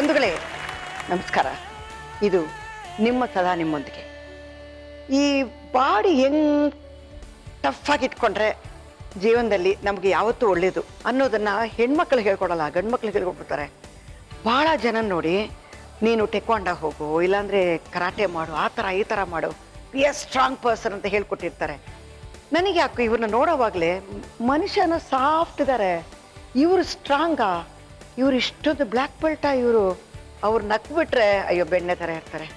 ಬಂಧುಗಳೇ ನಮಸ್ಕಾರ. ಇದು ನಿಮ್ಮ ಸದಾ ನಿಮ್ಮೊಂದಿಗೆ. ಈ ಬಾಡಿ ಹೆಂಗ್ ಟಫ್ ಆಗಿ ಇಟ್ಕೊಂಡ್ರೆ ಜೀವನದಲ್ಲಿ ನಮಗೆ ಯಾವತ್ತೂ ಒಳ್ಳೇದು ಅನ್ನೋದನ್ನ ಹೆಣ್ಮಕ್ಳು ಹೇಳ್ಕೊಡಲ್ಲ, ಗಂಡು ಮಕ್ಳು ಹೇಳ್ಕೊಡ್ಬಿಡ್ತಾರೆ. ಭಾಳ ಜನ ನೋಡಿ, ನೀನು ಟೆಕ್ವಾಂಡ ಹೋಗು, ಇಲ್ಲಾಂದ್ರೆ ಕರಾಟೆ ಮಾಡು, ಆ ಥರ ಈ ಥರ ಮಾಡು, ಬಿ ಎ ಸ್ಟ್ರಾಂಗ್ ಪರ್ಸನ್ ಅಂತ ಹೇಳ್ಕೊಟ್ಟಿರ್ತಾರೆ. ನನಗೆ ಯಾಕೆ ಇವ್ರನ್ನ ನೋಡೋವಾಗಲೇ ಮನುಷ್ಯನ ಸಾಫ್ಟ್ ಇದ್ದಾರೆ, ಇವರು ಸ್ಟ್ರಾಂಗಾ, ಇವ್ರು ಇಷ್ಟೊಂದು ಬ್ಲ್ಯಾಕ್ ಬೆಲ್ಟಾ ಇವರು, ಅವ್ರು ನಕ್ಬಿಟ್ರೆ ಅಯ್ಯೋ ಬೆಣ್ಣೆ ಥರ ಇರ್ತಾರೆ.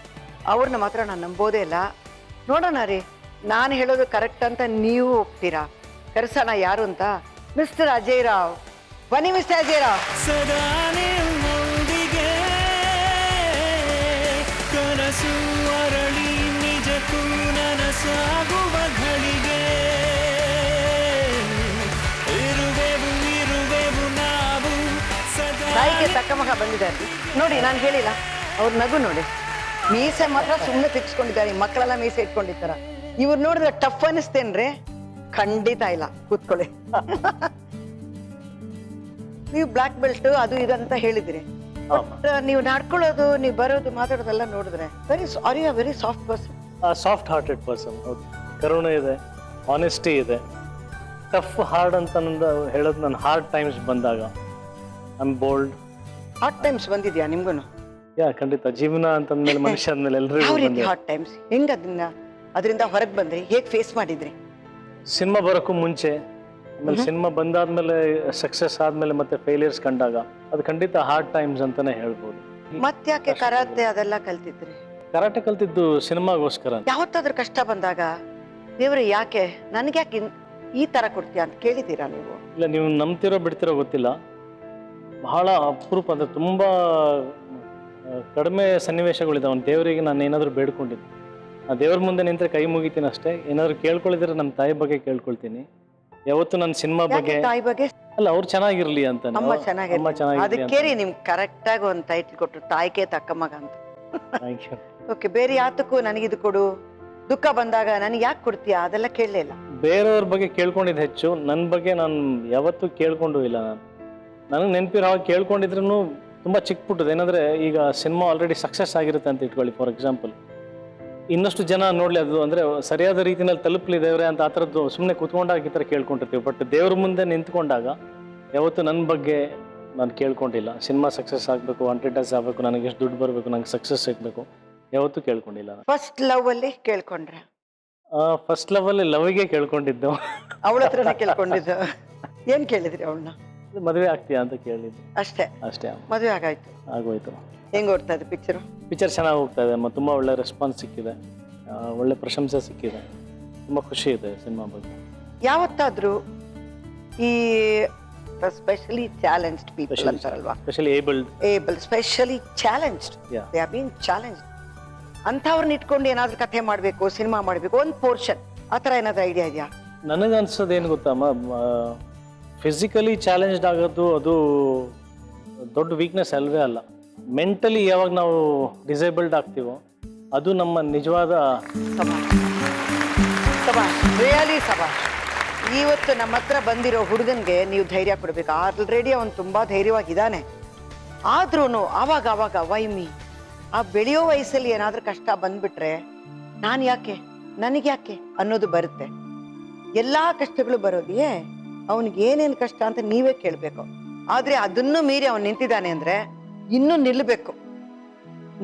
ಅವ್ರನ್ನ ಮಾತ್ರ ನಾನು ನಂಬೋದೇ ಇಲ್ಲ. ನೋಡೋಣ ರೀ, ನಾನು ಹೇಳೋದು ಕರೆಕ್ಟ್ ಅಂತ ನೀವು ಒಪ್ತೀರಾ? ಕರ್ಸೋಣ ಯಾರು ಅಂತ. ಮಿಸ್ಟರ್ ಅಜಯ್ ರಾವ್, ಬನ್ನಿ ಮಿಸ್ಟರ್ ಅಜಯ್ ರಾವ್. ತಾಯಿಗೆ ತಕ್ಕ ಮಗ ಬಂದಿದ್ದಾರೆ ನೋಡಿ. ನಾನು ಹೇಳಿಲ್ಲ, ಅವ್ರ ನಗು ನೋಡಿ, ಮೀಸೆ ಮಾತ್ರ ಸುಮ್ಮನೆ ತಿರ್ಸ್ಕೊಂಡಿದ್ದಾರೆ. ಮಕ್ಕಳೆಲ್ಲ ಮೀಸೆ ಇಟ್ಕೊಂಡಿರ್ತಾರ. ಇವ್ರು ನೋಡಿದ್ರೆ ಟಫ್ ಅನಿಸ್ತೇನ್ರಿ? ಖಂಡಿತ ಇಲ್ಲ, ಕೂತ್ಕೊಳ್ಳಿ. ನೀವು ಬ್ಲಾಕ್ ಬೆಲ್ಟ್ ಅದು ಇದಂತ ಹೇಳಿದ್ರಿ, ಬಟ್ ನೀವು ನಡ್ಕೊಳ್ಳೋದು, ನೀವು ಬರೋದು, ಮಾತಾಡೋದೆಲ್ಲ ನೋಡಿದ್ರೆ very soft person. Soft hearted person. ಹೌದು, ಕರುಣೆ ಇದೆ, ಆನೆಸ್ಟಿ ಇದೆ. ಟಫ್ ಹಾರ್ಡ್ ಅಂತ ಹೇಳೋದು ನಾನು ಹಾರ್ಡ್ ಟೈಮ್ಸ್ ಬಂದಾಗ I am bold. Hard times ಬಂದಿದ್ಯಾ ನಿಮ್ಗೂನು? ಯಾ, ಖಂಡಿತ. ಜೀವನ ಅಂತಂದ್ಮೇಲೆ ಮನುಷ್ಯ ಅಂದ್ಮೇಲೆ ಎಲ್ಲರಿಗೂ ಹಾರ್ಡ್ ಟೈಮ್ಸ್ ಹೆಂಗ್ ಅದರಿಂದ ಹೊರಗೆ ಬಂದ್ರಿ, ಹೇಗ್ ಫೇಸ್ ಮಾಡಿದ್ರಿ? ಸಿನಿಮಾ ಬರೋಕ್ಕೂ ಮುಂಚೆ, ಆಮೇಲೆ ಸಿನಿಮಾ ಬಂದಾದ್ಮೇಲೆ, ಸಕ್ಸಸ್ ಆದ್ಮೇಲೆ ಮತ್ತೆ ಫೇಲಿಯರ್ಸ್ ಕಂಡಾಗ, ಅದು ಖಂಡಿತ ಹಾರ್ಡ್ ಟೈಮ್ಸ್ ಅಂತಾನೆ ಹೇಳ್ಬೋದು. ಮತ್ತ್ಯಾಕೆ ಕರಾಟೆ ಅದೆಲ್ಲ ಕಲ್ತಿದ್ರಿ? ಕರಾಟೆ ಕಲ್ತಿದ್ದು ಸಿನಿಮಾಗೋಸ್ಕರ. ಯಾವತ್ತಾದ್ರೂ ಕಷ್ಟ ಬಂದಾಗ ದೇವ್ರೆ ಯಾಕೆ ನನ್ಗೆ ಯಾಕೆ ಈ ತರ ಕೊಡ್ತೀಯ ಅಂತ ಕೇಳಿದ್ದೀರಾ ನೀವು? ಇಲ್ಲ, ನೀವು ನಂಬ್ತಿರೋ ಬಿಡ್ತಿರೋ ಗೊತ್ತಿಲ್ಲ, ಬಹಳ ಅಪರೂಪ, ಅಂದ್ರೆ ತುಂಬಾ ಕಡಿಮೆ ಸನ್ನಿವೇಶಗಳಿದಾವೆ. ದೇವರಿಗೆ ನಾನು ಏನಾದ್ರು ಬೇಡ್ಕೊಂಡಿದ್ದೆ, ಆ ದೇವ್ರ ಮುಂದೆ ನಿಂತ್ರೆ ಕೈ ಮುಗಿತೀನಿ ಅಷ್ಟೇ. ಏನಾದ್ರು ಕೇಳ್ಕೊಳ್ಳಿದ್ರೆ ನಮ್ಮ ತಾಯಿ ಬಗ್ಗೆ ಕೇಳ್ಕೊಳ್ತೀನಿ. ಯಾವತ್ತು ನನ್ನ ಸಿನಿಮಾ ಬಗ್ಗೆ ತಾಯಿ ಬಗ್ಗೆ ಅಲ್ಲ, ಅವ್ರು ಚೆನ್ನಾಗಿರ್ಲಿ ಅಂತ. ಅಮ್ಮ ಚೆನ್ನಾಗಿರ್ಲಿ, ಅದಕ್ಕೆ ನಿಮ್ಗೆ ಕರೆಕ್ಟ್ ಆಗಿ ಒಂದು ಟೈಟಲ್ ಕೊಟ್ರು, ತಾಯಿಗೆ ತಕ್ಕ ಮಗ ಅಂತ. ಓಕೆ, ಬೇರೆ ಯಾತಕ್ಕೂ ನನಗಿದು ಕೊಡು, ದುಃಖ ಬಂದಾಗ ನನಗೆ ಯಾಕೆ ಕೊಡ್ತೀಯಾ ಅದೆಲ್ಲ ಕೇಳಲಿಲ್ಲ. ಬೇರೆಯವ್ರ ಬಗ್ಗೆ ಕೇಳ್ಕೊಂಡಿದ್ದು ಹೆಚ್ಚು, ನನ್ನ ಬಗ್ಗೆ ನಾನು ಯಾವತ್ತೂ ಕೇಳ್ಕೊಂಡು ಇಲ್ಲ. ನನಗೆ ನೆನಪಿರೋ ಹಾಗೆ ಕೇಳ್ಕೊಂಡಿದ್ರು ತುಂಬ ಚಿಕ್ಕ ಪುಟ್ಟದ್ದು. ಏನಂದರೆ, ಈಗ ಸಿನಿಮಾ ಆಲ್ರೆಡಿ ಸಕ್ಸಸ್ ಆಗಿರುತ್ತೆ ಅಂತ ಇಟ್ಕೊಳ್ಳಿ, ಫಾರ್ ಎಕ್ಸಾಂಪಲ್, ಇನ್ನಷ್ಟು ಜನ ನೋಡಲಿ, ಅದು ಅಂದರೆ ಸರಿಯಾದ ರೀತಿಯಲ್ಲಿ ತಲುಪಲಿ ದೇವ್ರೆ ಅಂತ, ಆ ಥರದ್ದು ಸುಮ್ಮನೆ ಕೂತ್ಕೊಂಡಾಗ ಈ ಥರ ಕೇಳ್ಕೊಂಡಿರ್ತೀವಿ. ಬಟ್ ದೇವ್ರ ಮುಂದೆ ನಿಂತ್ಕೊಂಡಾಗ ಯಾವತ್ತೂ ನನ್ನ ಬಗ್ಗೆ ನಾನು ಕೇಳ್ಕೊಂಡಿಲ್ಲ. ಸಿನಿಮಾ ಸಕ್ಸಸ್ ಆಗಬೇಕು, 100 ಡೇಸ್ ಆಗಬೇಕು, ನನಗೆ ಎಷ್ಟು ದುಡ್ಡು ಬರಬೇಕು, ನನಗೆ ಸಕ್ಸಸ್ ಸಿಗಬೇಕು, ಯಾವತ್ತೂ ಕೇಳ್ಕೊಂಡಿಲ್ಲ. ಫಸ್ಟ್ ಲವ್ ಅಲ್ಲಿ ಕೇಳ್ಕೊಂಡ್ರೆ? ಫಸ್ಟ್ ಲವಲ್ಲಿ ಲವ್ಗೆ ಕೇಳ್ಕೊಂಡಿದ್ದು. ಅವಳ ಹತ್ರನೇ ಕೇಳ್ಕೊಂಡಿದ್ದು. ಏನು ಕೇಳಿದ್ರಿ ಅವಳನ್ನ? ಮದುವೆ ಆಗ್ತೀಯಾ ಅಂತ ಕೇಳಿದ್ದು ಅಷ್ಟೇ. ಅಷ್ಟೇ, ಮದುವೆ ಆಗೋಯ್ತು. ಹೆಂಗ್ ಓಡ್ತಾ ಇದೆ ಪಿಕ್ಚರ್? ಪಿಕ್ಚರ್ ಚೆನ್ನಾಗಿ ಹೋಗ್ತಾ ಇದೆ, ತುಂಬ ಒಳ್ಳೆ ರೆಸ್ಪಾನ್ಸ್ ಸಿಕ್ಕಿದೆ, ಒಳ್ಳೆ ಪ್ರಶಂಸೆ ಸಿಕ್ಕಿದೆ, ತುಂಬ ಖುಷಿ ಇದೆ ಸಿನಿಮಾ ಬಗ್ಗೆ. ಯಾವತ್ತಾದ್ರೂ ಈ ಸ್ಪೆಷಲಿ ಚಾಲೆಂಜ್ಡ್ ಪೀಪಲ್ ಅಂತಾರಲ್ವಾ, specially challenged, they are being challenged, ಅಂಥವ್ರನ್ನ ಇಟ್ಕೊಂಡು ಏನಾದ್ರೂ ಕಥೆ ಮಾಡಬೇಕು, ಸಿನಿಮಾ ಮಾಡಬೇಕು, ಒಂದು ಪೋರ್ಷನ್, ಆ ಥರ ಏನಾದ್ರೂ ಐಡಿಯಾ ಇದೆಯಾ? ನನಗೆ ಅನ್ಸೋದು ಏನು ಗೊತ್ತಮ್ಮ, ಫಿಸಿಕಲಿ ಚಾಲೆಂಜ್ಡ್ ಆಗೋದು ಅದು ದೊಡ್ಡ ವೀಕ್ನೆಸ್ ಅಲ್ವೇ ಅಲ್ಲ. ಮೆಂಟಲಿ ಯಾವಾಗ ನಾವು ಡಿಸೇಬಲ್ಡ್ ಆಗ್ತೀವೋ ಅದು ನಮ್ಮ ನಿಜವಾದ ರಿಯಲಿ ಸಭಾಷ್. ಇವತ್ತು ನಮ್ಮ ಹತ್ರ ಬಂದಿರೋ ಹುಡುಗನ್ಗೆ ನೀವು ಧೈರ್ಯ ಕೊಡ್ಬೇಕು. ಆಲ್ರೆಡಿ ಅವನು ತುಂಬಾ ಧೈರ್ಯವಾಗಿದ್ದಾನೆ, ಆದ್ರೂ ಆವಾಗ ವೈಮಿ ಆ ಬೆಳೆಯೋ ವಯಸ್ಸಲ್ಲಿ ಏನಾದ್ರೂ ಕಷ್ಟ ಬಂದ್ಬಿಟ್ರೆ ನಾನು ಯಾಕೆ, ನನಗೆ ಯಾಕೆ ಅನ್ನೋದು ಬರುತ್ತೆ. ಎಲ್ಲಾ ಕಷ್ಟಗಳು ಬರೋದೇ ಅವನಿಗೆ ಏನೇನು ಕಷ್ಟ ಅಂತ ನೀವೇ ಕೇಳಬೇಕು. ಆದ್ರೆ ಅದನ್ನು ಮೀರಿ ಅವನು ನಿಂತಿದ್ದಾನೆ ಅಂದ್ರೆ ಇನ್ನೂ ನಿಲ್ಲಬೇಕು.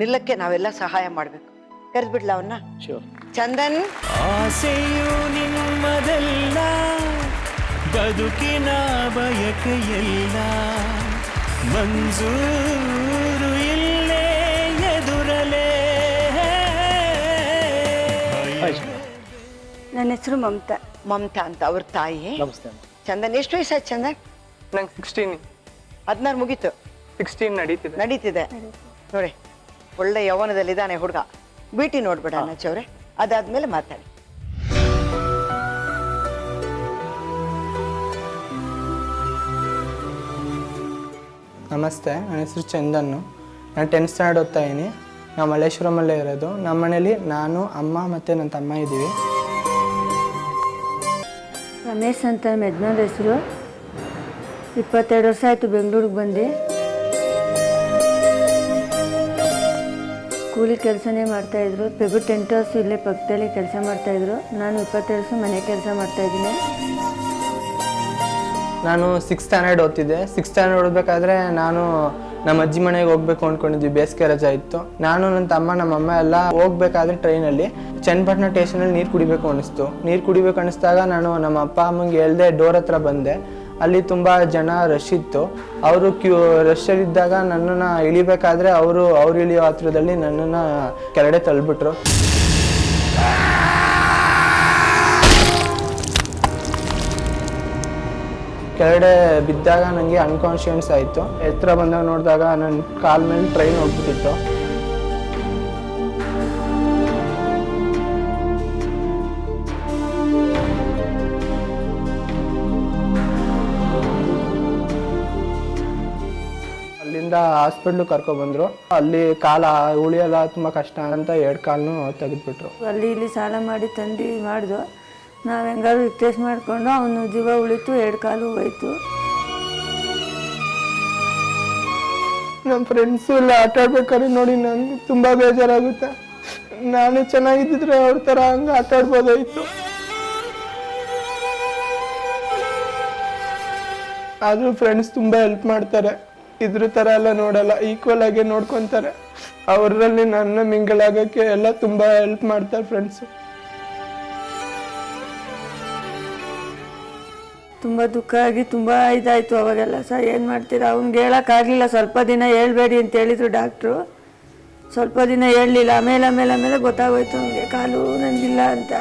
ನಿಲ್ಲಕ್ಕೆ ನಾವೆಲ್ಲ ಸಹಾಯ ಮಾಡ್ಬೇಕು. ಕರೆದ್ಬಿಡ್ಲ ಅವನ್ನ? ಚಂದನ್. ಆಸೆಯು ನಿಮ್ಮದಲ್ಲ, ಬದುಕಿನ ಬಯಕೆಯಲ್ಲ, ಮಂಜೂರು ಇಲ್ಲೇ ಎದುರಲೇ. ನನ್ನ ಹೆಸರು ಮಮತಾ. ಮಮತಾ ಅಂತ ಅವ್ರ ತಾಯಿ. ನಮಸ್ತೆ. ಚಂದನ್, ಎಷ್ಟು ವಯಸ್ಸಾಯ್ತು ಚಂದನ್? ನಂಗೆ 16. 16 ಮುಗೀತು, 16 ನಡೀತಿದೆ ನೋಡಿ. ಒಳ್ಳೆ ಯೌವನದಲ್ಲಿದ್ದಾನೆ ಹುಡುಗ. ಬಿಟಿ ನೋಡ್ಬೇಡ ಅನ್ನಚ್ಚವ್ರೆ, ಅದಾದ್ಮೇಲೆ ಮಾತಾಡಿ. ನಮಸ್ತೆ, ನನ್ನ ಹೆಸರು ಚಂದನ್ನು. ನಾನು 10th ಸ್ಟ್ಯಾಂಡರ್ಡ್ ಓದ್ತಾ ಇದ್ದೀನಿ. ನಾವು ಮಲ್ಲೇಶ್ವರಮಲ್ಲೇ ಇರೋದು. ನಮ್ಮ ಮನೇಲಿ ನಾನು, ಅಮ್ಮ ಮತ್ತು ನನ್ನ ತಮ್ಮ ಇದ್ದೀವಿ. ರಮೇಶ್ ಅಂತ ನಮ್ಮ ಯಜಮಾನ್ರ ಹೆಸರು. 22 ವರ್ಷ ಆಯಿತು ಬೆಂಗಳೂರಿಗೆ ಬಂದು. ಕೂಲಿ ಕೆಲಸನೇ ಮಾಡ್ತಾಯಿದ್ರು. ಪೆಬು ಟೆಂಟ್ ಹೌಸ್ ಇಲ್ಲೇ ಪಕ್ಕದಲ್ಲಿ ಕೆಲಸ ಮಾಡ್ತಾಯಿದ್ರು. ನಾನು 20 ವರ್ಷ ಮನೆ ಕೆಲಸ ಮಾಡ್ತಾಯಿದ್ದೀನಿ. ನಾನು 6th ಸ್ಟ್ಯಾಂಡರ್ಡ್ ಓದ್ತಿದ್ದೆ. 6th ಸ್ಟ್ಯಾಂಡರ್ಡ್ ಓದಬೇಕಾದ್ರೆ ನಾನು ನಮ್ಮ ಅಜ್ಜಿ ಮನೆಗೆ ಹೋಗ್ಬೇಕು ಅಂದ್ಕೊಂಡಿದ್ವಿ. ಬೇಸಿಗೆ ರಜಾ ಇತ್ತು. ನಾನು ನನ್ನ ತಮ್ಮ ನಮ್ಮಮ್ಮ ಎಲ್ಲ ಹೋಗ್ಬೇಕಾದ್ರೆ ಟ್ರೈನಲ್ಲಿ ಚನ್ನಪಟ್ಟಣ ಸ್ಟೇಷನಲ್ಲಿ ನೀರು ಕುಡಿಬೇಕು ಅನ್ನಿಸ್ತು. ನೀರು ಕುಡಿಬೇಕು ಅನ್ನಿಸ್ದಾಗ ನಾನು ನಮ್ಮ ಅಪ್ಪ ಅಮ್ಮಂಗೆ ಹೇಳ್ದೆ ಡೋರ್ ಹತ್ರ ಬಂದೆ. ಅಲ್ಲಿ ತುಂಬ ಜನ ರಶ್ ಇತ್ತು. ಅವರು ರಶಲ್ಲಿದ್ದಾಗ ನನ್ನನ್ನು ಇಳಿಬೇಕಾದ್ರೆ ಅವರು ಇಳಿಯೋ ಹತ್ರದಲ್ಲಿ ನನ್ನನ್ನು ಕೆಳಗಡೆ ತಳ್ಳಿಬಿಟ್ರು. ಕೆಳಗಡೆ ಬಿದ್ದಾಗ ನನಗೆ ಅನ್ಕಾನ್ಷಿಯಸ್ ಆಯಿತು. ಎತ್ತರ ಬಂದಾಗ ನೋಡಿದಾಗ ನನ್ನ ಕಾಲ ಮೇಲೆ ಟ್ರೈನ್ ಹೋಗ್ಬಿಟ್ಟಿತ್ತು. ಅಲ್ಲಿಂದ ಹಾಸ್ಪಿಟ್ಲಿಗೆ ಕರ್ಕೊಬಂದರು. ಅಲ್ಲಿ ಕಾಲ ಉಳಿಯಲ್ಲ, ತುಂಬ ಕಷ್ಟ ಅಂತ 2 ಕಾಲನ್ನು ತೆಗೆದುಬಿಟ್ರು. ಅಲ್ಲಿ ಇಲ್ಲಿ ಸಾಲ ಮಾಡಿ ತಂದು ಮಾಡಿದ್ವು. ನಾವು ಹೆಂಗಾದ್ರು ರಿಕ್ವೆಸ್ಟ್ ಮಾಡಿಕೊಂಡು ಅವನು ಜೀವ ಉಳಿತು, 2 ಕಾಲು ಹೋಯ್ತು. ನಮ್ಮ ಫ್ರೆಂಡ್ಸು ಎಲ್ಲ ಆಟ ಆಡ್ಬೇಕಾದ್ರೆ ನೋಡಿ ನನಗೆ ತುಂಬ ಬೇಜಾರಾಗುತ್ತೆ. ನಾನು ಚೆನ್ನಾಗಿದ್ದಿದ್ರೆ ಅವ್ರ ಥರ ಹಂಗೆ ಆಟ ಆಡ್ಬೋದಾಯಿತು. ಆದರೂ ಫ್ರೆಂಡ್ಸ್ ತುಂಬ ಹೆಲ್ಪ್ ಮಾಡ್ತಾರೆ. ಇದ್ರ ಥರ ಎಲ್ಲ ನೋಡಲ್ಲ, ಈಕ್ವಲ್ ಆಗಿ ನೋಡ್ಕೊತಾರೆ. ಅವರಲ್ಲಿ ನನ್ನ ಮಿಂಗಲ್ ಆಗೋಕ್ಕೆ ಎಲ್ಲ ತುಂಬ ಹೆಲ್ಪ್ ಮಾಡ್ತಾರೆ ಫ್ರೆಂಡ್ಸು. ತುಂಬ ದುಃಖ ಆಗಿ ತುಂಬ ಇದಾಯಿತು ಅವಾಗೆಲ್ಲ. ಸರ್ ಏನು ಮಾಡ್ತೀರಾ, ಅವ್ನಿಗೆ ಹೇಳೋಕ್ಕಾಗಲಿಲ್ಲ. ಸ್ವಲ್ಪ ದಿನ ಹೇಳ್ಬೇಡಿ ಅಂತ ಹೇಳಿದರು ಡಾಕ್ಟ್ರು. ಸ್ವಲ್ಪ ದಿನ ಹೇಳಲಿಲ್ಲ. ಆಮೇಲೆ ಗೊತ್ತಾಗೋಯ್ತು ಅವನಿಗೆ ಕಾಲು ನನಗಿಲ್ಲ ಅಂತ.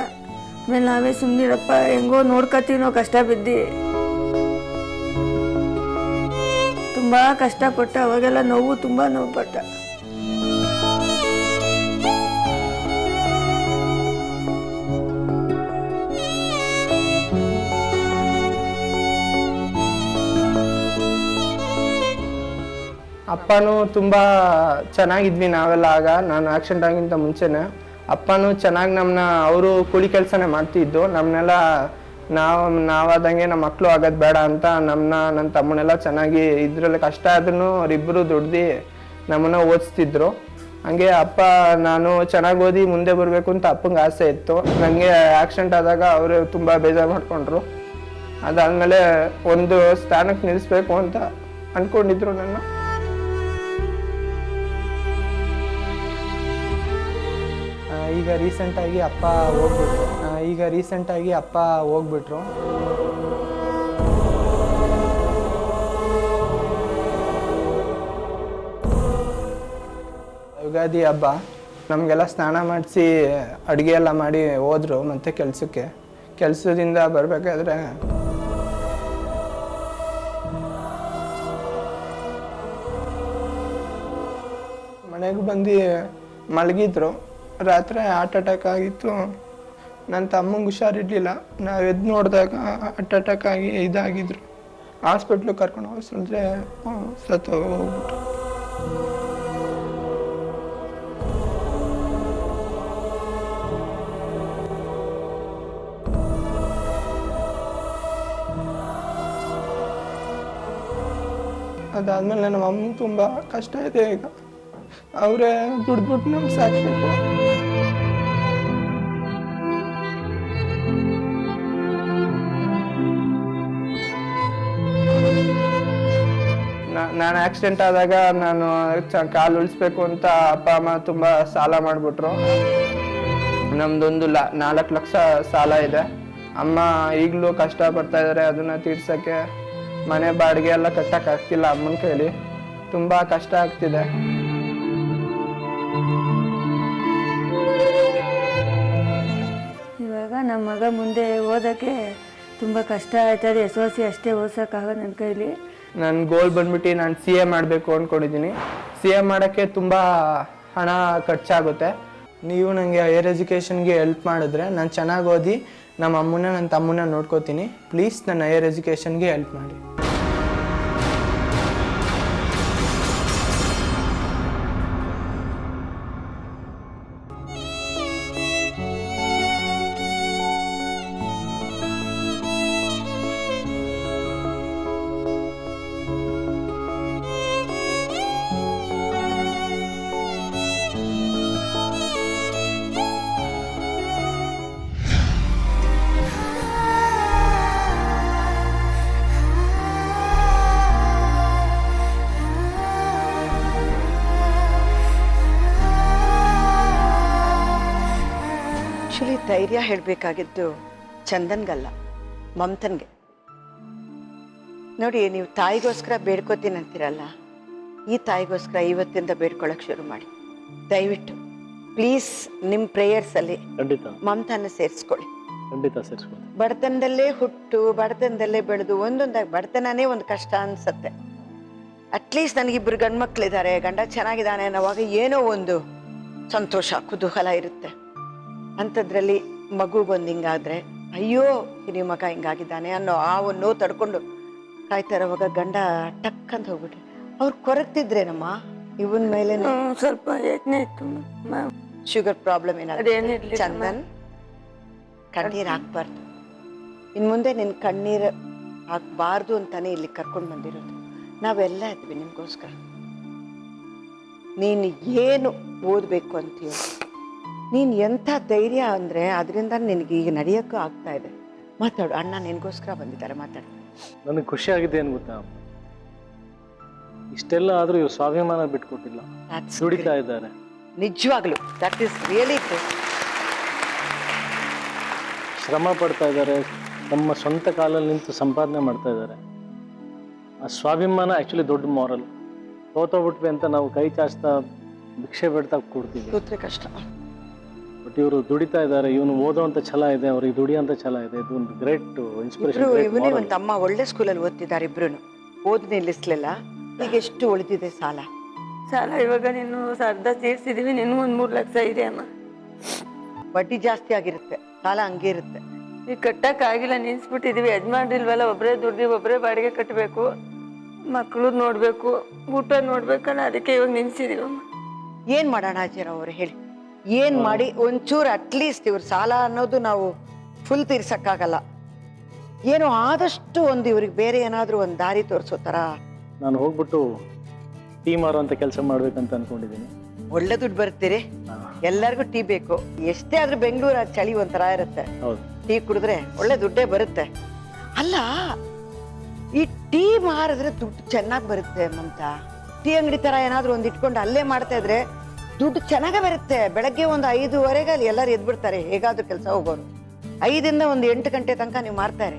ಆಮೇಲೆ ನಾವೇ ಸುಮ್ಮನಿರಪ್ಪ ಹೆಂಗೋ ನೋಡ್ಕೊತೀವಿ ನಾವು ಕಷ್ಟ ಬಿದ್ದು. ತುಂಬ ಕಷ್ಟಪಟ್ಟ ಅವಾಗೆಲ್ಲ ನೋವು, ತುಂಬ ನೋವು ಪಟ್ಟ. ಅಪ್ಪನೂ ತುಂಬ ಚೆನ್ನಾಗಿದ್ವಿ ನಾವೆಲ್ಲ. ಆಗ ನಾನು ಆಕ್ಸಿಡೆಂಟ್ ಆಗಿಂತ ಮುಂಚೆನೇ ಅಪ್ಪನೂ ಚೆನ್ನಾಗಿ ನಮ್ಮನ್ನ, ಅವರು ಕೂಲಿ ಕೆಲಸನೇ ಮಾಡ್ತಿದ್ದು. ನಮ್ಮನ್ನೆಲ್ಲ ನಾವಾದಂಗೆ ನಮ್ಮ ಮಕ್ಕಳು ಆಗೋದು ಬೇಡ ಅಂತ ನನ್ನ ತಮ್ಮನೆಲ್ಲ ಚೆನ್ನಾಗಿ ಇದರಲ್ಲಿ ಕಷ್ಟ ಆದ್ರೂ ಅವರಿಬ್ಬರು ದುಡ್ದು ನಮ್ಮನ್ನು ಓದಿಸ್ತಿದ್ರು. ಹಂಗೆ ಅಪ್ಪ ನಾನು ಚೆನ್ನಾಗಿ ಓದಿ ಮುಂದೆ ಬರಬೇಕು ಅಂತ ಅಪ್ಪಂಗೆ ಆಸೆ ಇತ್ತು. ನನಗೆ ಆಕ್ಸಿಡೆಂಟ್ ಆದಾಗ ಅವರು ತುಂಬ ಬೇಜಾರು ಮಾಡಿಕೊಂಡ್ರು. ಅದಾದಮೇಲೆ ಒಂದು ಸ್ಥಾನಕ್ಕೆ ನಿಲ್ಲಿಸ್ಬೇಕು ಅಂತ ಅಂದ್ಕೊಂಡಿದ್ರು ನನ್ನ. ಈಗ ರೀಸೆಂಟಾಗಿ ಅಪ್ಪ ಹೋಗ್ಬಿಟ್ರು. ಯುಗಾದಿ ಹಬ್ಬ ನಮಗೆಲ್ಲ ಸ್ನಾನ ಮಾಡಿಸಿ ಅಡುಗೆ ಎಲ್ಲ ಮಾಡಿ ಹೋದ್ರು. ಮತ್ತು ಕೆಲಸದಿಂದ ಬರಬೇಕಾದ್ರೆ ಮನೆಗೆ ಬಂದು ಮಲಗಿದ್ರು. ರಾತ್ರಿ ಹಾರ್ಟ್ ಅಟ್ಯಾಕ್ ಆಗಿತ್ತು. ನನ್ನ ತಮ್ಮಂಗೆ ಹುಷಾರಿರಲಿಲ್ಲ. ನಾವು ಎದ್ದು ನೋಡಿದಾಗ ಹಾರ್ಟ್ ಅಟ್ಯಾಕ್ ಆಗಿ ಇದಾಗಿದ್ರು. ಹಾಸ್ಪಿಟ್ಲಿಗೆ ಕರ್ಕೊಂಡು ಹೋಗಿಸಿದ್ರೆ ಸತ್ತು ಹೋಗ್ಬಿಟ್ರು. ಅದಾದಮೇಲೆ ನಮ್ಮ ಅಮ್ಮಂಗೆ ತುಂಬ ಕಷ್ಟ ಇದೆ. ಈಗ ಅವರೇ ದುಡ್ಬಿಟ್ಟು ನಮ್ಗೆ ಸಾಕಬೇಕು. ನಾನು ಆಕ್ಸಿಡೆಂಟ್ ಆದಾಗ ನಾನು ಕಾಲು ಉಳಿಸ್ಬೇಕು ಅಂತ ಅಪ್ಪ ಅಮ್ಮ ತುಂಬ ಸಾಲ ಮಾಡಿಬಿಟ್ರು. ನಮ್ದೊಂದು 4 ಲಕ್ಷ ಸಾಲ ಇದೆ. ಅಮ್ಮ ಈಗಲೂ ಕಷ್ಟಪಡ್ತಾ ಇದ್ದಾರೆ. ಅದನ್ನು ತೀರ್ಸೋಕ್ಕೆ ಮನೆ ಬಾಡಿಗೆ ಎಲ್ಲ ಕಟ್ಟೋಕ್ಕಾಗ್ತಿಲ್ಲ. ಅಮ್ಮನ ಕೈಲಿ ತುಂಬ ಕಷ್ಟ ಆಗ್ತಿದೆ. ಇವಾಗ ನಮ್ಮ ಮಗ ಮುಂದೆ ಓದೋಕ್ಕೆ ತುಂಬ ಕಷ್ಟ ಆಯ್ತದೆ. SOC ಅಷ್ಟೇ ಓದ್ಸೋಕ್ಕಾಗ ನನ್ನ ಕೈಲಿ. ನನ್ನ ಗೋಲ್ ಬಂದ್ಬಿಟ್ಟು ನಾನು CA ಮಾಡಬೇಕು ಅಂದ್ಕೊಂಡಿದ್ದೀನಿ. CA ಮಾಡೋಕ್ಕೆ ತುಂಬ ಹಣ ಖರ್ಚಾಗುತ್ತೆ. ನೀವು ನನಗೆ ಹೈಯರ್ ಎಜುಕೇಷನ್ಗೆ ಹೆಲ್ಪ್ ಮಾಡಿದ್ರೆ ನಾನು ಚೆನ್ನಾಗಿ ಓದಿ ನಮ್ಮ ಅಮ್ಮನ ನನ್ನ ತಮ್ಮನ್ನ ನೋಡ್ಕೋತೀನಿ. ಪ್ಲೀಸ್ ನನ್ನ ಹೈಯರ್ ಎಜುಕೇಷನ್ಗೆ ಹೆಲ್ಪ್ ಮಾಡಿ. ಧೈರ್ಯ ಹೇಳಬೇಕಾಗಿದ್ದು ಚಂದನ್ಗಲ್ಲ, ಮಮತನ್ಗೆ. ನೋಡಿ, ನೀವು ತಾಯಿಗೋಸ್ಕರ ಬೇಡ್ಕೋತೀನಿ ಅಂತೀರಲ್ಲ, ಈ ತಾಯಿಗೋಸ್ಕರ ಇವತ್ತಿಂದ ಬೇಡ್ಕೊಳಕ್ಕೆ ಶುರು ಮಾಡಿ. ದಯವಿಟ್ಟು ಪ್ಲೀಸ್ ನಿಮ್ಮ ಪ್ರೇಯರ್ಸಲ್ಲಿ ಖಂಡಿತ ಮಮತಾನ ಸೇರಿಸ್ಕೊಳ್ಳಿ. ಖಂಡಿತ ಸೇರಿಸ್ಬೋದು. ಬಡತನದಲ್ಲೇ ಹುಟ್ಟು, ಬಡತನದಲ್ಲೇ ಬೆಳೆದು ಒಂದೊಂದಾಗಿ ಬಡತನನೇ ಒಂದು ಕಷ್ಟ ಅನ್ಸತ್ತೆ. ಅಟ್ಲೀಸ್ಟ್ ನನಗಿಬ್ಬರು ಗಂಡು ಮಕ್ಕಳಿದ್ದಾರೆ, ಗಂಡ ಚೆನ್ನಾಗಿದ್ದಾನೆ ಅನ್ನೋವಾಗ ಏನೋ ಒಂದು ಸಂತೋಷ, ಕುತೂಹಲ ಇರುತ್ತೆ. ಅಂಥದ್ರಲ್ಲಿ ಮಗುಗೊಂದು ಹಿಂಗಾದ್ರೆ, ಅಯ್ಯೋ ಹಿರಿಯ ಮಗ ಹಿಂಗಾಗಿದ್ದಾನೆ ಅನ್ನೋ ಆ ಒಂದು ನೋವು ತಡ್ಕೊಂಡು ಕಾಯ್ತಾ ಇರೋವಾಗ ಗಂಡ ಟಕ್ ಅಂತ ಹೋಗ್ಬಿಟ್ರೆ ಅವ್ರು ಕೊರಗ್ತಿದ್ರೇನಮ್ಮ ಇವನ್ ಮೇಲೆ. ಸ್ವಲ್ಪ ಯತ್ನೆ ಇತ್ತು ಶುಗರ್ ಪ್ರಾಬ್ಲಮ್ ಅದೇನಿರ್ಲಿ ಏನಾದ್ರು. ಚಂದನ್, ಕಣ್ಣೀರು ಹಾಕ್ಬಾರ್ದು. ಇನ್ನು ಮುಂದೆ ನಿನ್ನ ಕಣ್ಣೀರು ಹಾಕ್ಬಾರ್ದು ಅಂತಾನೆ ಇಲ್ಲಿ ಕರ್ಕೊಂಡು ಬಂದಿರೋದು. ನಾವೆಲ್ಲ ಇದ್ವಿ ನಿಮಗೋಸ್ಕರ. ನೀನು ಏನು ಓದಬೇಕು ಅಂತೀಯೋ, ನೀನು ಎಂಥ ಧೈರ್ಯ ಅಂದರೆ ಅದರಿಂದ ನಿನಗೆ ಈಗ ನಡೆಯೋಕ್ಕೂ ಆಗ್ತಾ ಇದೆ. ಮಾತಾಡು, ಅಣ್ಣ ನಿನಗೋಸ್ಕರ ಬಂದಿದ್ದಾರೆ, ಮಾತಾಡು. ನನಗೆ ಖುಷಿ ಆಗಿದೆ ಏನು ಗೊತ್ತಾ, ಇಷ್ಟೆಲ್ಲ ಆದರೂ ಇವ್ರು ಸ್ವಾಭಿಮಾನ ಬಿಟ್ಕೊಟ್ಟಿಲ್ಲ, ದುಡಿತಾ ಇದ್ದಾರೆ. ನಿಜವಾಗ್ಲು ದಟ್ ಈಸ್ ರಿಯಲಿ ಗ್ರೇಟ್. ಶ್ರಮ ಪಡ್ತಾ ಇದ್ದಾರೆ, ನಮ್ಮ ಸ್ವಂತ ಕಾಲಲ್ಲಿ ನಿಂತು ಸಂಪಾದನೆ ಮಾಡ್ತಾ ಇದ್ದಾರೆ. ಆ ಸ್ವಾಭಿಮಾನ ಆ್ಯಕ್ಚುಲಿ ದೊಡ್ಡ ಮಾರಲ್. ಸೋತೋಗ್ಬಿಟ್ವಿ ಅಂತ ನಾವು ಕೈ ಚಾಚ್ತಾ ಭಿಕ್ಷೆ ಬಿಡ್ತಾ ಕೊಡ್ತೀವಿ, ಕೂತ್ರೆ ಕಷ್ಟ. ಬಟ್ ಇವರು ದುಡಿತಾ ಇದ್ದಾರೆ, ಇವನು ಓದೋವಂಥ ಛಲ ಇದೆ, ಅವ್ರಿಗೆ ದುಡಿಯೋಂಥ ಛಲ ಇದೆ. ಇದು ಒಂದು ಗ್ರೇಟ್ ಇಬ್ರು ಇನ್ಸ್ಪಿರೇಷನ್. ಇವನೇ ಒಂದು ತಮ್ಮ ಒಳ್ಳೆ ಸ್ಕೂಲಲ್ಲಿ ಓದ್ತಿದ್ದಾರೆ ಇಬ್ರು. ಓದ್ ನಿಲ್ಲಿಸ್ಲಿಲ್ಲ. ಈಗ ಎಷ್ಟು ಉಳಿದಿದೆ ಸಾಲ? ಸಾಲ ಇವಾಗ ನೀನು ಅರ್ಧ ತೀರ್ಸಿದೀವಿ, ನಿನ್ನ 1-3 ಲಕ್ಷ ಇದೆ ಅಮ್ಮ. ಬಡ್ಡಿ ಜಾಸ್ತಿ ಆಗಿರುತ್ತೆ, ಸಾಲ ಹಂಗೆ ಇರುತ್ತೆ. ಈಗ ಕಟ್ಟಕ್ಕಾಗಿಲ್ಲ, ನಿನ್ಸ್ಬಿಟ್ಟಿದೀವಿ. ಯಜಮಾನ್ರಿಲ್ವಲ್ಲ, ಒಬ್ಬರೇ ದುಡ್ಡು, ಒಬ್ಬರೇ ಬಾಡಿಗೆ ಕಟ್ಟಬೇಕು, ಮಕ್ಕಳು ನೋಡ್ಬೇಕು, ಊಟ ನೋಡ್ಬೇಕಲ್ಲ, ಅದಕ್ಕೆ ಇವಾಗ ನಿನ್ಸಿದೀವಮ್ಮ. ಏನ್ ಮಾಡೋಣ ಅಜ್ಜರ ಅವ್ರು ಹೇಳಿ? ಏನ್ ಮಾಡಿ ಒಂಚೂರು ಅಟ್ಲೀಸ್ಟ್ ಇವ್ರ ಸಾಲ ಅನ್ನೋದು ನಾವು ಫುಲ್ ತೀರ್ಸಕ್ಕಾಗಲ್ಲ, ಏನೋ ಆದಷ್ಟು ಒಂದು ಇವ್ರಿಗೆ ಬೇರೆ ಏನಾದ್ರೂ ಒಂದು ದಾರಿ ತೋರಿಸೋ ಥರ. ನಾನು ಹೋಗ್ಬಿಟ್ಟು ಟೀ ಮಾರುವಂಥ ಕೆಲಸ ಮಾಡ್ಬೇಕಂತ ಅನ್ಕೊಂಡಿದ್ದೀನಿ. ಒಳ್ಳೆ ದುಡ್ಡು ಬರ್ತೀರಿ, ಎಲ್ಲರಿಗೂ ಟೀ ಬೇಕು. ಎಷ್ಟೇ ಆದ್ರೂ ಬೆಂಗಳೂರು ಚಳಿ ಒಂಥರ ಇರುತ್ತೆ, ಹೌದು. ಟೀ ಕುಡಿದ್ರೆ ಒಳ್ಳೆ ದುಡ್ಡೇ ಬರುತ್ತೆ. ಅಲ್ಲ, ಈ ಟೀ ಮಾರಿದ್ರೆ ದುಡ್ಡು ಚೆನ್ನಾಗಿ ಬರುತ್ತೆ ಮಮತಾ. ಟೀ ಅಂಗಡಿ ತರ ಏನಾದ್ರು ಒಂದು ಇಟ್ಕೊಂಡು ಅಲ್ಲೇ ಮಾಡ್ತಾ ಇದ್ರೆ ದುಡ್ಡು ಚೆನ್ನಾಗೇ ಬರುತ್ತೆ. ಬೆಳಗ್ಗೆ ಒಂದು 5:30ಗೆ ಅಲ್ಲಿ ಎಲ್ಲರೂ ಎದ್ಬಿಡ್ತಾರೆ, ಹೇಗಾದ್ರೂ ಕೆಲಸ ಹೋಗೋರು. 5ರಿಂದ ಒಂದು 8 ಗಂಟೆ ತನಕ ನೀವು ಮಾರ್ತಾರೆ.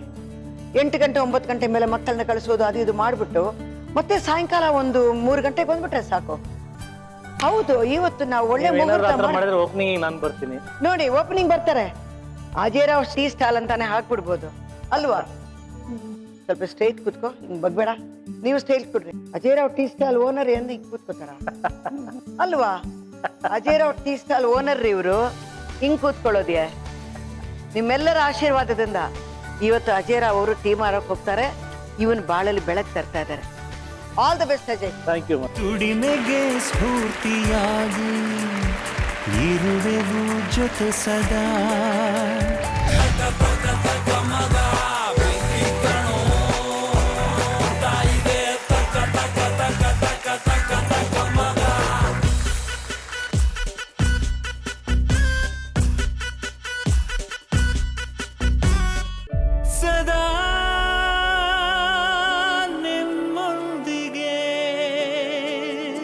8 ಗಂಟೆ 9 ಗಂಟೆ ಮೇಲೆ ಮಕ್ಕಳನ್ನ ಕಳಿಸೋದು, ಅದು ಇದು ಮಾಡ್ಬಿಟ್ಟು ಮತ್ತೆ ಸಾಯಂಕಾಲ ಒಂದು 3 ಗಂಟೆಗೆ ಬಂದ್ಬಿಟ್ರೆ ಸಾಕು. ಹೌದು, ಇವತ್ತು ನಾವು ಒಳ್ಳೆ ಮುಹೂರ್ತ ಓಪನಿಂಗ್ ನಾನು ಬರ್ತೀನಿ ನೋಡಿ. ಓಪನಿಂಗ್ ಬರ್ತಾರೆ, ಅಜೇರಾವ್ ಟೀ ಸ್ಟಾಲ್ ಅಂತಾನೆ ಹಾಕ್ಬಿಡ್ಬೋದು ಅಲ್ವಾ? ಸ್ವಲ್ಪ ಸ್ಟ್ರೈಟ್ ಕೂತ್ಕೋ, ಹಿಂಗ್ ಬಗ್ಬೇಡ. ನೀವು ಸ್ಟೈಲ್ ಕೊಡ್ರಿ. ಅಜೇರಾವ್ ಟೀ ಸ್ಟಾಲ್ ಓನರ್ ಎಂದು ಹಿಂಗ್ ಕೂತ್ಕೋತಾರ ಅಲ್ವಾ? ಅಜೇರಾವ್ ಟೀ ಸ್ಟಾಲ್ ಓನರ್ ಇವರು, ಹಿಂಗ್ ಕೂತ್ಕೊಳ್ಳೋದ್ಯಾ? ನಿಮ್ಮೆಲ್ಲರ ಆಶೀರ್ವಾದದಿಂದ ಇವತ್ತು ಅಜೇರಾವ್ ಅವರು ಟೀ ಮಾರಕ್ ಹೋಗ್ತಾರೆ. ಇವನ್ ಬಾಳಲ್ಲಿ ಬೆಳಕ್ ತರ್ತಾ ಇದ್ದಾರೆ. All the best Ajay. Thank you. ದುಡಿಮೆಗೆ ಸ್ಫೂರ್ತಿಯಾಗಿ ಇರುವೆವು ಜೊತೆ ಸದಾ.